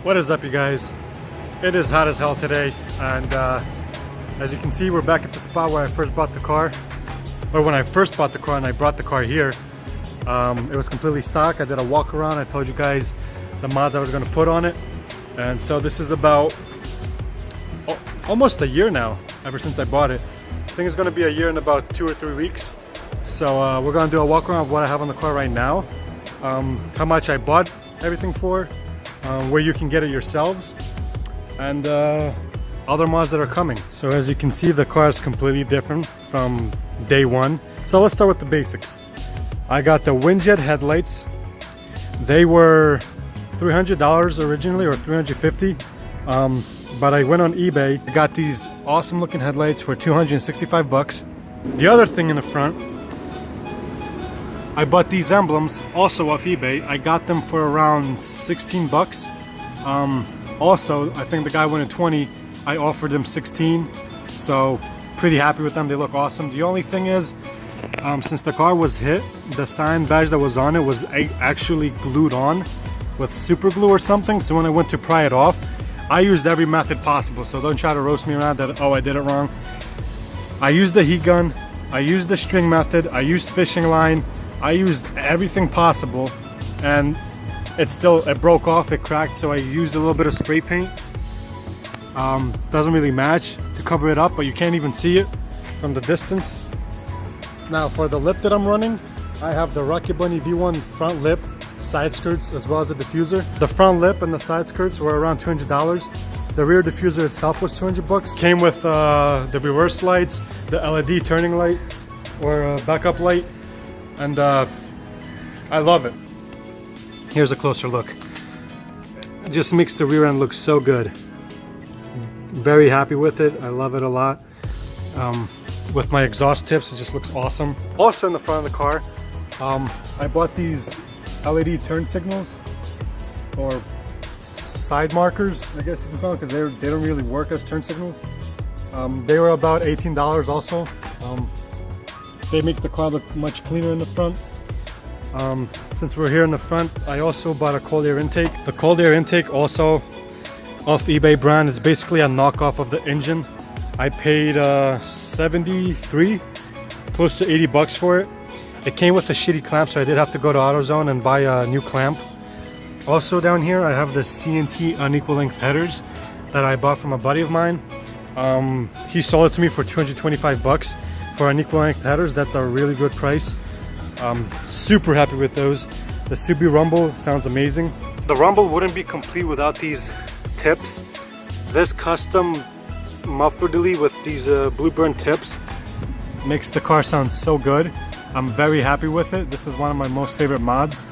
What is up, you guys? It is hot as hell today, and as you can see, we're back at the spot where I first bought the car, or when I first bought the car and I brought the car here. It was completely stock. I did a walk around. I told you guys the mods I was going to put on it, and so this is about almost a year now, ever since I bought it. I think it's going to be a year in about 2 or 3 weeks. So we're going to do a walk around of what I have on the car right now, how much I bought everything for, where you can get it yourselves, and other mods that are coming. So as you can see, the car is completely different from day one. So let's start with the basics. I got the Windjet headlights. They were $300 originally, or $350, but I went on eBay. I got these awesome looking headlights for $265. The other thing in the front, I bought these Emblems also off eBay. I got them for around 16 bucks. Also, I think the guy wanted 20. I offered him 16. So pretty happy with them. They look awesome. The only thing is, since the car was hit, the sign badge that was on it was actually glued on with super glue or something. So when I went to pry it off, I used every method possible. So don't try to roast me around that, oh, I did it wrong. I used the heat gun. I used the string method. I used fishing line. I used everything possible, and it broke off, it cracked, so I used a little bit of spray paint. Doesn't really match to cover it up, but you can't even see it from the distance. Now for the lip that I'm running, I have the Rocky Bunny V1 front lip, side skirts, as well as the diffuser. The front lip and the side skirts were around $200. The rear diffuser itself was 200 bucks. Came with the reverse lights, the LED turning light, or backup light. And I love it. Here's a closer look. It just makes the rear end look so good. Very happy with it. I love it a lot. With my exhaust tips, it just looks awesome. Also in the front of the car, I bought these LED turn signals, or side markers, I guess you can call them, because they don't really work as turn signals. They were about $18 also. They make the car look much cleaner in the front. Since we're here in the front, I also bought a cold air intake. The cold air intake, also off eBay brand, is basically a knockoff of the engine. I paid 73, close to 80 bucks for it. It came with a shitty clamp, so I did have to go to AutoZone and buy a new clamp. Also down here, I have the CNT unequal length headers that I bought from a buddy of mine. He sold it to me for 225 bucks. For unequal length headers, that's a really good price. Super happy with those. The Subi Rumble sounds amazing. The Rumble wouldn't be complete without these tips. This custom muffler delete with these Blueburn tips makes the car sound so good. I'm very happy with it. This is one of my most favorite mods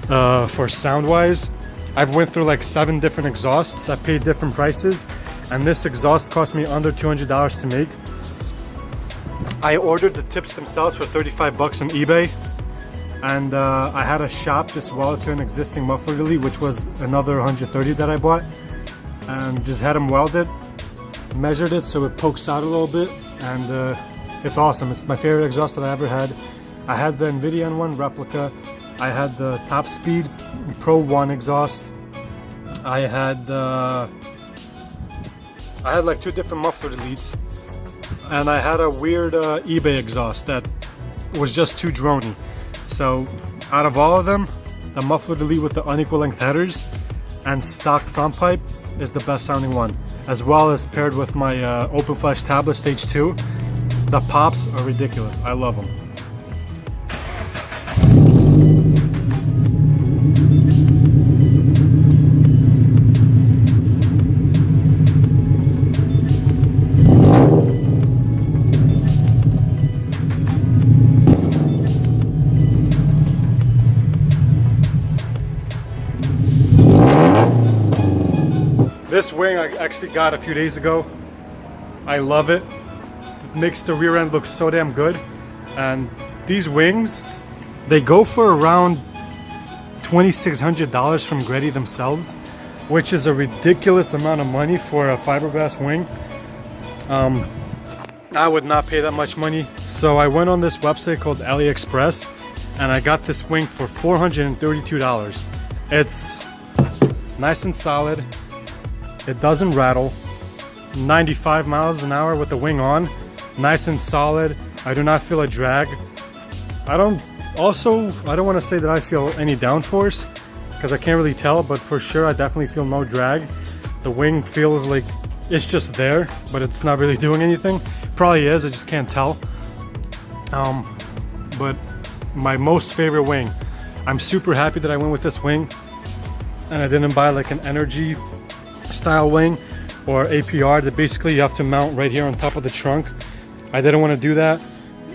for sound wise. I've went through like 7 different exhausts. I paid different prices, and this exhaust cost me under $200 to make. I ordered the tips themselves for 35 bucks on eBay, and I had a shop just weld to an existing muffler delete, which was another 130 that I bought, and just had them welded, measured it so it pokes out a little bit, and it's awesome. It's my favorite exhaust that I ever had. I had the Nvidia one replica. I had the Top Speed Pro 1 exhaust. I had like 2 different muffler deletes. And I had a weird eBay exhaust that was just too drony. So out of all of them, the muffler delete with the unequal length headers and stock front pipe is the best sounding one. As well as paired with my open flash tablet stage 2. The pops are ridiculous. I love them. This wing I actually got a few days ago. I love it. It makes the rear end look so damn good. And these wings, they go for around $2,600 from Greddy themselves, which is a ridiculous amount of money for a fiberglass wing. I would not pay that much money. So I went on this website called AliExpress, and I got this wing for $432. It's nice and solid. It doesn't rattle. 95 miles an hour with the wing on, nice and solid. I do not feel a drag. I don't want to say that I feel any downforce because I can't really tell, but for sure I definitely feel no drag. The wing feels like it's just there, but it's not really doing anything. Probably is, I just can't tell. But my most favorite wing. I'm super happy that I went with this wing and I didn't buy like an energy style wing or APR that basically you have to mount right here on top of the trunk. I didn't want to do that,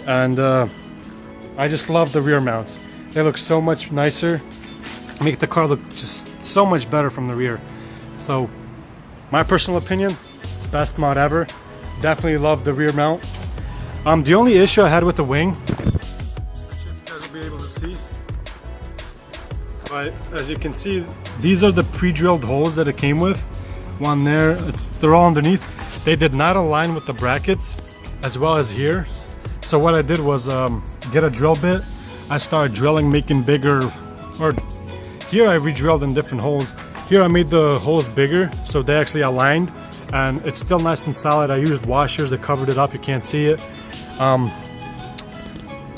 and I just love the rear mounts. They look so much nicer, make the car look just so much better from the rear. So my personal opinion, best mod ever. Definitely love the rear mount. The only issue I had with the wing, I'm not sure if you guys will be able to see, but as you can see, these are the pre-drilled holes that it came with. One there, they're all underneath. They did not align with the brackets as well as here. So what I did was get a drill bit. I started drilling, making bigger, or here I re-drilled in different holes. Here I made the holes bigger so they actually aligned, and it's still nice and solid. I used washers that covered it up, you can't see it.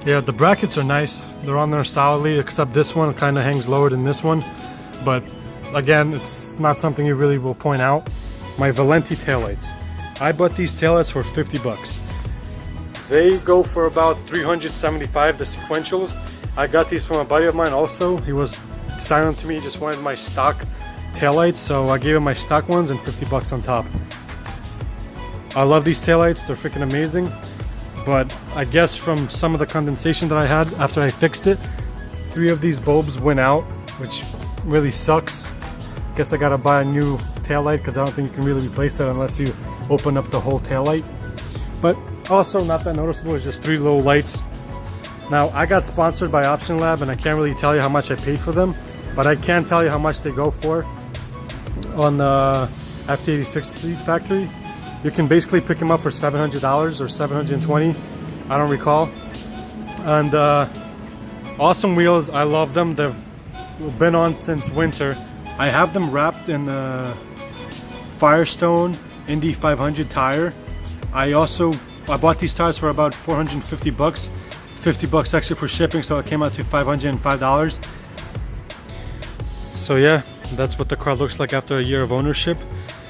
Yeah, the brackets are nice. They're on there solidly, except this one kind of hangs lower than this one. But again, it's not something you really will point out. My Valenti taillights. I bought these taillights for 50 bucks. They go for about 375, the sequentials. I got these from a buddy of mine also. He was silent to me, he just wanted my stock taillights, so I gave him my stock ones and 50 bucks on top. I love these taillights, they're freaking amazing. But I guess from some of the condensation that I had after I fixed it, 3 of these bulbs went out, which really sucks. Guess I gotta buy a new taillight because I don't think you can really replace that unless you open up the whole taillight. But also not that noticeable, it's just 3 little lights. Now I got sponsored by Option Lab and I can't really tell you how much I paid for them, but I can tell you how much they go for on the FT86 Speed Factory. You can basically pick them up for $700 or $720, I don't recall. And awesome wheels, I love them. They've been on since winter. I have them wrapped in Firestone Indy 500 tire. I bought these tires for about 450 bucks, 50 bucks extra for shipping, so it came out to $505. So yeah, that's what the car looks like after a year of ownership.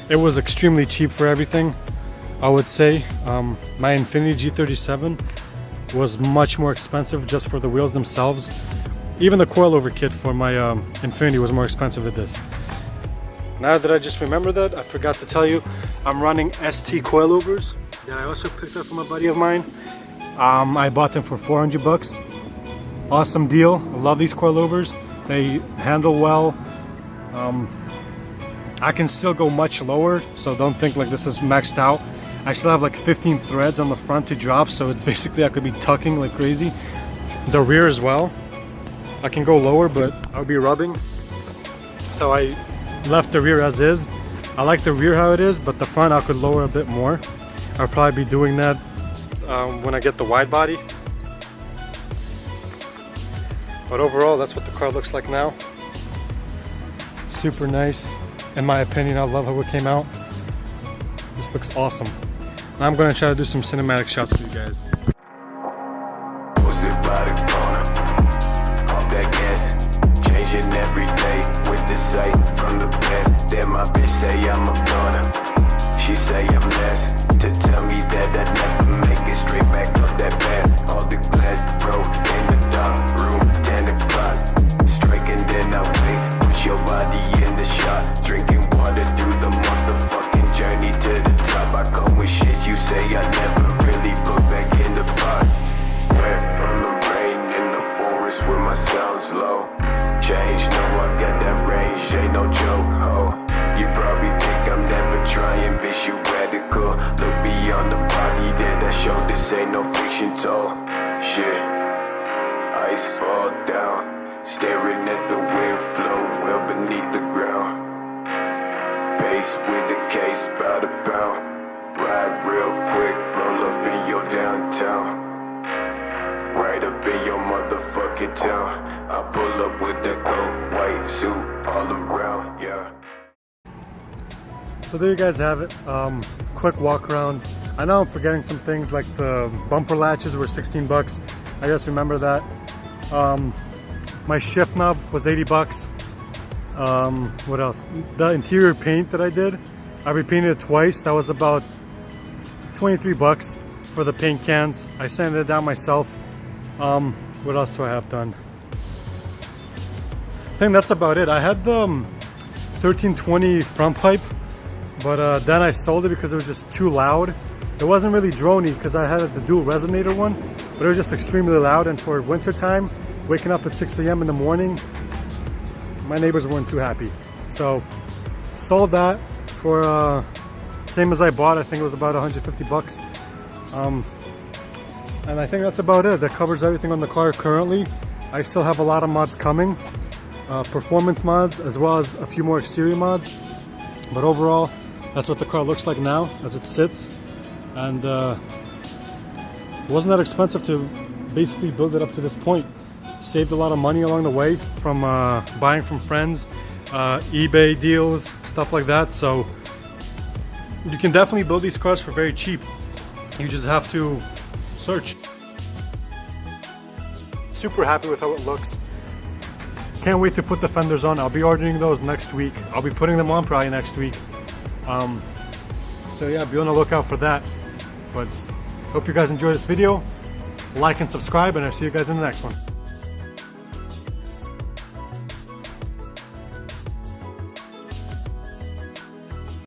It was extremely cheap for everything, I would say. My Infiniti G37 was much more expensive just for the wheels themselves. Even the coilover kit for my Infiniti was more expensive than this. Now that I just remember that, I forgot to tell you, I'm running ST coilovers that I also picked up from a buddy of mine. I bought them for 400 bucks. Awesome deal. I love these coilovers. They handle well. I can still go much lower, so don't think like this is maxed out. I still have like 15 threads on the front to drop, so it's basically I could be tucking like crazy. The rear as well. I can go lower, but I'll be rubbing. So I left the rear as is. I like the rear how it is, but the front I could lower a bit more. I'll probably be doing that when I get the wide body. But overall, that's what the car looks like now. Super nice. In my opinion, I love how it came out. This looks awesome. Now I'm gonna try to do some cinematic shots for you guys. Every day with the sight from the past. Then my bitch say I'm a goner. She say I'm last to tell me that I never make it straight back up that path. All the glass broke in the dark room, 10 o'clock. Striking, then I wait, put your body in the shot. Drinking water through the motherfucking journey to the top. I come with shit you say I never really put back in the pot. Wet from the rain in the forest with my sounds low. Change, no, I got that range, ain't no joke, ho. You probably think I'm never trying, bitch, you radical. Look beyond the body that I showed, this ain't no fiction told. Shit, ice fall down, staring at the wind flow well beneath the ground. Pace with the case, bout a pound. Ride real quick, roll up in your downtown. Right up in your motherfucking town. I pull up with that coat, white suit all around, yeah. So there you guys have it. Quick walk around. I know I'm forgetting some things, like the bumper latches were 16 bucks. I just remember that. My shift knob was 80 bucks. What else? The interior paint that I did, I repainted it twice. That was about 23 bucks for the paint cans. I sanded it down myself. What else do I have done? I think that's about it. I had the 1320 front pipe, but then I sold it because it was just too loud. It wasn't really droney because I had the dual resonator one, but it was just extremely loud. And for winter time, waking up at 6 a.m. in the morning, my neighbors weren't too happy. So sold that for same as I bought. I think it was about 150 bucks. And I think that's about it. That covers everything on the car currently. I still have a lot of mods coming, performance mods as well as a few more exterior mods. But overall, that's what the car looks like now as it sits. And it wasn't that expensive to basically build it up to this point. Saved a lot of money along the way from buying from friends, eBay deals, stuff like that. So you can definitely build these cars for very cheap. You just have to search. Super happy with how it looks. Can't wait to put the fenders on. I'll be ordering those next week. I'll be putting them on probably next week. So yeah, be on the lookout for that. But hope you guys enjoyed this video. Like and subscribe, and I'll see you guys in the next one.